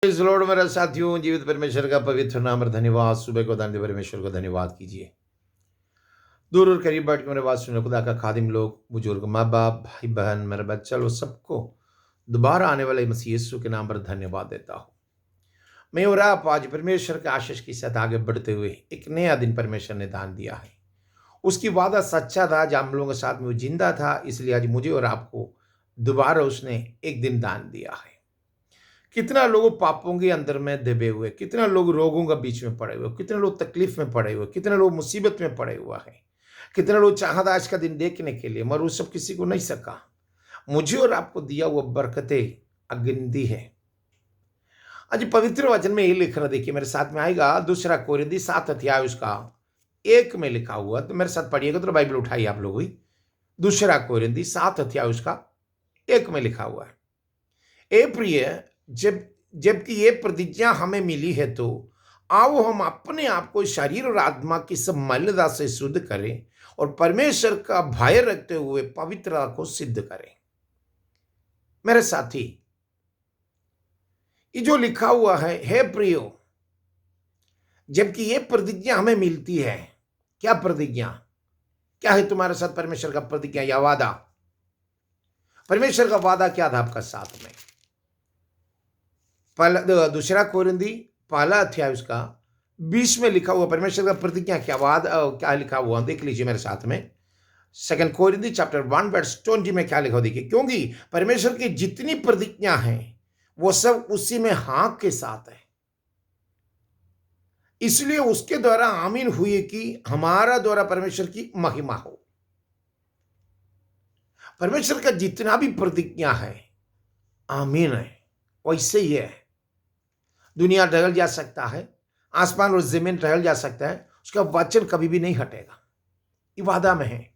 Praise Lord मेरे साथियों, जीवित परमेश्वर का पवित्र नाम और धन्यवाद। सुबह को दान दे परमेश्वर को धन्यवाद कीजिए। दूर और करीब बैठ के मेरे बात सुने खुदा का खादिम लोग, बुजुर्ग, माँ बाप, भाई बहन, मेरे बच्चा लोग, सबको दोबारा आने वाले मसीह यीशु के नाम पर धन्यवाद देता हूँ। मैं और आप आज परमेश्वर के आशीष के साथ आगे बढ़ते हुए एक नया दिन परमेश्वर ने दान दिया है। उसकी वादा सच्चा था, जब हम लोगों के साथ में वो जिंदा था, इसलिए आज मुझे और आपको दोबारा उसने एक दिन दान दिया है। कितना लोग पापों के अंदर में दबे हुए, कितना लोग रोगों का बीच में पड़े हुए, कितने लोग तकलीफ में पड़े हुए, कितने लोग मुसीबत में पड़े हुआ है, कितने लोग चाहत आज का दिन देखने के लिए, मगर वो सब किसी को नहीं सका। मुझे और आपको दिया हुआ बरकतें अगिनती है। आज पवित्र वचन में ये लिख रहा, देखिए मेरे साथ में आएगा, दूसरा कोरिन्थी 7 अध्याय उसका 1 में लिखा हुआ। तो मेरे साथ पढ़िएगा, तो बाइबल उठाइए आप लोग ही। दूसरा कोरिन्थी 7 अध्याय उसका 1 में लिखा हुआ है, ए प्रिय, जबकि ये प्रतिज्ञा हमें मिली है, तो आओ हम अपने आप को शरीर और आत्मा की सब मलिनता से शुद्ध करें और परमेश्वर का भय रखते हुए पवित्रता को सिद्ध करें। मेरे साथी, ये जो लिखा हुआ है, हे प्रियो, जबकि ये प्रतिज्ञा हमें मिलती है। क्या प्रतिज्ञा? क्या है तुम्हारे साथ परमेश्वर का प्रतिज्ञा या वादा? परमेश्वर का वादा क्या था आपका साथ में? दूसरा कोरिन्थी 1 अध्याय उसका 20 में लिखा हुआ परमेश्वर का प्रतिज्ञा क्या लिखा हुआ, देख लीजिए मेरे साथ में। 2 कोरिन्थी चैप्टर 1 वर्स 20 में क्या लिखा हुआ देखिए, क्योंकि परमेश्वर की जितनी प्रतिज्ञा है वो सब उसी में हाँ के साथ है, इसलिए उसके द्वारा आमीन हुई कि हमारा द्वारा परमेश्वर की महिमा हो। परमेश्वर का जितना भी प्रतिज्ञा है आमीन है, वैसे ही है। दुनिया टहल जा सकता है, आसमान और जमीन टहल जा सकता है, उसका वचन कभी भी नहीं हटेगा। ये वादा में है।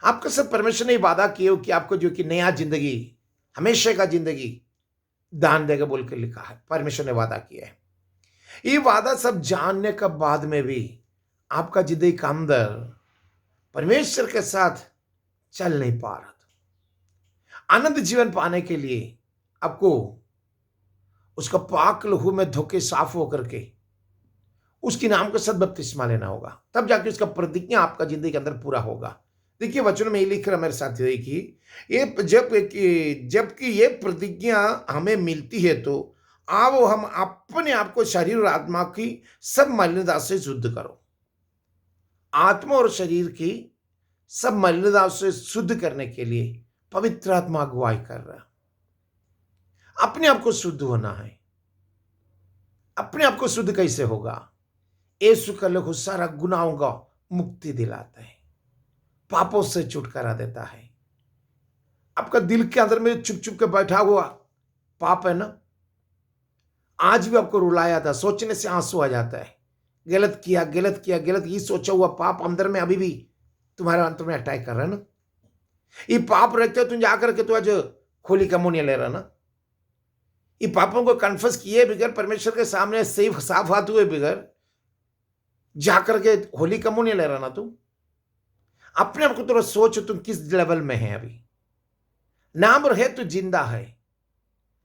आपके साथ परमेश्वर ने वादा किया कि आपको जो कि नया जिंदगी, हमेशा का जिंदगी दान देगा बोल के लिखा है। परमेश्वर ने वादा किया है। ये वादा सब जानने के बाद में भी आपका जिंदगी के अंदर परमेश्वर के साथ चल नहीं पा रहा था। आनंद जीवन पाने के लिए आपको उसका पाक लहू में धोके साफ होकर के उसके नाम का सद बपतिस्मा लेना होगा, तब जाके उसका प्रतिज्ञा आपका जिंदगी के अंदर पूरा होगा। देखिए वचन में ये लिख रहा मेरे साथ, देखिए ये जबकि ये प्रतिज्ञा हमें मिलती है, तो आओ हम अपने आप को शरीर और आत्मा की सब मलिनता से शुद्ध करो। आत्मा और शरीर की सब मलिनता से शुद्ध करने के लिए पवित्र आत्मा अगुवाई कर रहा। अपने आप को शुद्ध होना है। अपने आप को शुद्ध कैसे होगा? यीशु का लहू सारा गुनाहों का मुक्ति दिलाता है, पापों से छुटकारा देता है। आपका दिल के अंदर में चुप चुप के बैठा हुआ पाप है ना, आज भी आपको रुलाया था, सोचने से आंसू आ जाता है। गलत किया, ये सोचा हुआ पाप अंदर में अभी भी तुम्हारे अंतर में अटैक कर रहा है ना। ये पाप रखते हो तुम जाकर के, तो आज खोली कमोनिया ले रहा ना। ये पापों को कन्फेस किए बगैर, परमेश्वर के सामने साफ हाथ हुए बगैर जाकर के होली कमोनिया ले रहा ना तुम। अपने आप को थोड़ा सोचो, तुम किस लेवल में है अभी। नाम पर है तो जिंदा है,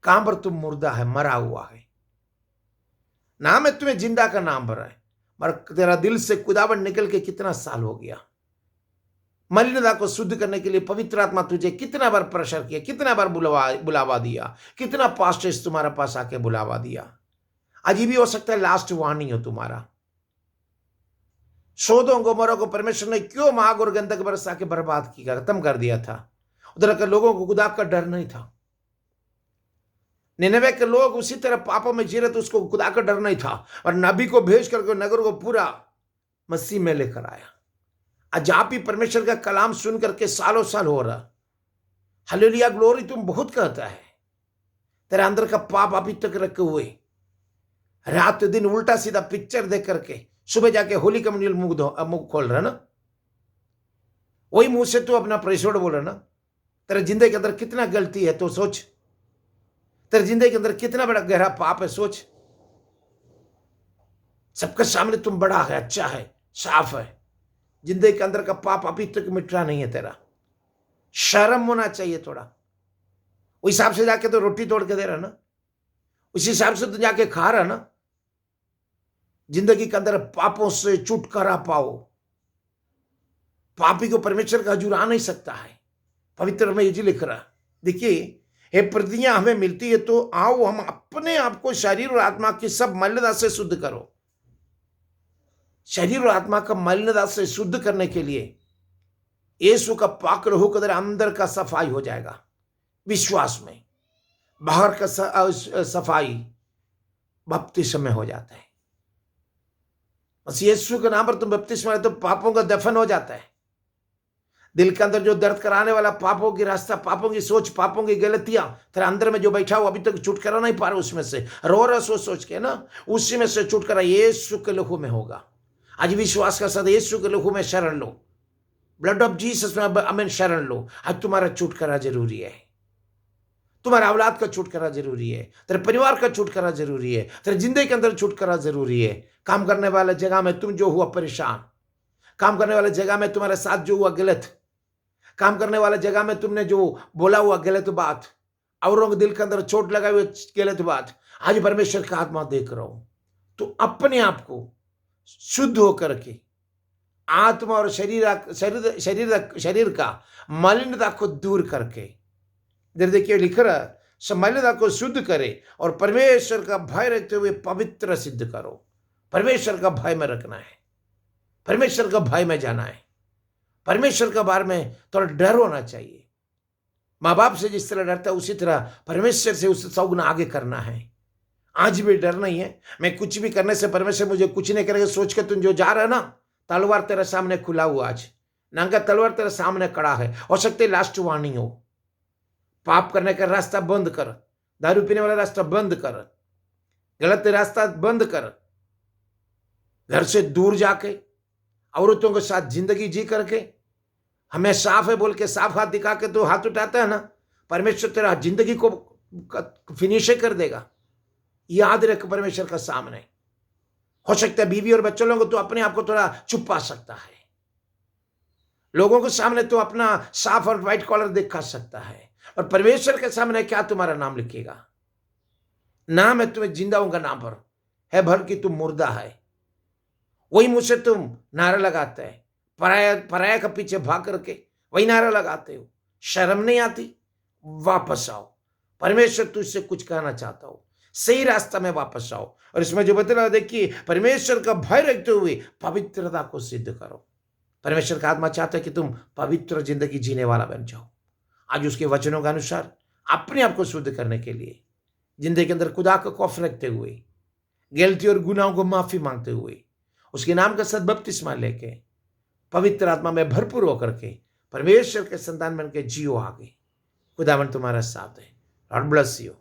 काम पर तुम मुर्दा है, मरा हुआ है। नाम है तुम्हें जिंदा का नाम पर है, मगर तेरा दिल से खुदावन निकल के कितना साल हो गया। मलिनता को शुद्ध करने के लिए पवित्र आत्मा तुझे कितना बार प्रेशर किया, कितना बार बुलावा दिया, कितना पास्टर्स तुम्हारे पास आके बुलावा दिया। आज भी हो सकता है लास्ट वार्निंग हो तुम्हारा। सोदोम गोमोरा को परमेश्वर ने क्यों आग और गंधक बरसा के बर्बाद किया, खत्म कर दिया था? उधर के लोगों को खुदा का डर नहीं था। निनवे के लोग उसी तरह पापों में जी रहे थे, उसको खुदा का डर नहीं था, और नबी को भेज करके नगर को पूरा मसीह में लेकर आया। आज आप ही परमेश्वर का कलाम सुन करके सालों साल हो रहा। हालेलुया, ग्लोरी तुम बहुत कहता है, तेरे अंदर का पाप अभी तक रखे हुए, रात दिन उल्टा सीधा पिक्चर देख करके सुबह जाके होली कम्युनियल मुंह खोल रहा ना। वही मुंह से तू अपना प्रेसोड बोल रहा ना। तेरे जिंदगी के अंदर कितना गलती है तो सोच। तेरे जिंदगी के अंदर कितना बड़ा गहरा पाप है सोच। सबके सामने तुम बड़ा है, अच्छा है, साफ है, जिंदगी के अंदर का पाप अभी तक मिटा नहीं है तेरा। शर्म होना चाहिए थोड़ा। उस हिसाब से जाके तो रोटी तोड़ के दे रहा ना। उस हिसाब से तो जाके खा रहा ना, जिंदगी के अंदर पापों से छुटकारा पाओ। पापी को परमेश्वर का हजूर आ नहीं सकता है, पवित्र में ये लिख रहा। देखिए, ये प्रतिज्ञा हमें मिलती है तो आओ हम अपने आप को शरीर और आत्मा की सब मलिनता से शुद्ध करो। शरीर और आत्मा का मलिनता से शुद्ध करने के लिए यीशु का पाक लहू के अंदर का सफाई हो जाएगा विश्वास में, बाहर का सफाई बपतिस्मा में हो जाता है। बस यीशु के नाम पर तुम बपतिस्मा ले तो पापों का दफन हो जाता है। दिल के अंदर जो दर्द कराने वाला पापों की रास्ता, पापों की सोच, पापों की गलतियां तेरे अंदर में जो बैठा हो, अभी तक छुटकारा नहीं पा रहा उसमें से, रो रहा सोच सोच के ना, उसी में से छुटकारा यीशु के लहू में होगा। आज विश्वास का साथ यीशु के लहू में शरण लो, ब्लड ऑफ जीसस में अमेन शरण लो। आज तुम्हारा छुटकारा जरूरी है, तुम्हारा औलाद का छुटकारा जरूरी है, तेरे परिवार का छुटकारा जरूरी है, तेरे जिंदगी के अंदर छुटकारा जरूरी है। काम करने वाले जगह में तुम जो हुआ परेशान, काम करने वाले जगह में तुम्हारे साथ जो हुआ गलत, काम करने वाले जगह में तुमने जो बोला हुआ गलत बात, औरों के दिल के अंदर चोट लगाई हुई गलत बात, आज परमेश्वर का आत्मा देख रहा हूं। तो अपने आप को शुद्ध होकर के आत्मा और शरीर का मलिनता को दूर करके, देखिए लिख रहा, मलिनता को शुद्ध करे और परमेश्वर का भय रखते हुए पवित्र सिद्ध करो। परमेश्वर का भय में रखना है, परमेश्वर का भय में जाना है, परमेश्वर के बारे में थोड़ा डर होना चाहिए। माँ बाप से जिस तरह डरता है उसी तरह परमेश्वर से उस 100 गुना आगे करना है। आज भी डर नहीं है, मैं कुछ भी करने से परमेश्वर मुझे कुछ नहीं करेगा सोच के तुम जो जा रहे ना, तलवार तेरे सामने खुला हुआ, आज नंगा तलवार तेरे सामने खड़ा है। हो सकते है लास्ट वार्निंग हो। पाप करने का रास्ता बंद कर, दारू पीने वाला रास्ता बंद कर, गलत रास्ता बंद कर, घर से दूर जाके औरतों के साथ जिंदगी जी करके, हमें साफ है बोल के साफ हाथ दिखा के तो हाथ उठाता है ना, परमेश्वर तेरा जिंदगी को फिनिश कर देगा। याद रख परमेश्वर का सामने। हो सकता है बीवी और बच्चों लोगों को तो अपने आप को थोड़ा छुपा सकता है, लोगों के सामने तो अपना साफ और व्हाइट कॉलर दिखा सकता है, और परमेश्वर के सामने क्या तुम्हारा नाम लिखेगा? नाम है तुम्हें जिंदाओं का नाम पर है भर कि तुम मुर्दा है। वही मुंह से तुम नारा लगाते हैं, पराया के पीछे भाग करके वही नारा लगाते हो। शर्म नहीं आती? वापस आओ, परमेश्वर तुझसे कुछ कहना चाहता हो, सही रास्ता में वापस आओ। और इसमें जो बता देखिए, परमेश्वर का भय रखते हुए पवित्रता को सिद्ध करो। परमेश्वर का आत्मा चाहता है कि तुम पवित्र जिंदगी जीने वाला बन जाओ। आज उसके वचनों के अनुसार अपने आप को शुद्ध करने के लिए जिंदगी के अंदर खुदा का खौफ रखते हुए, गलती और गुनाहों को माफी मांगते हुए, उसके नाम का सद्बपतिस्मा लेके पवित्र आत्मा में भरपूर होकर के परमेश्वर के संतान बन के जियो आगे। खुदावन तुम्हारा साथ है। God bless you.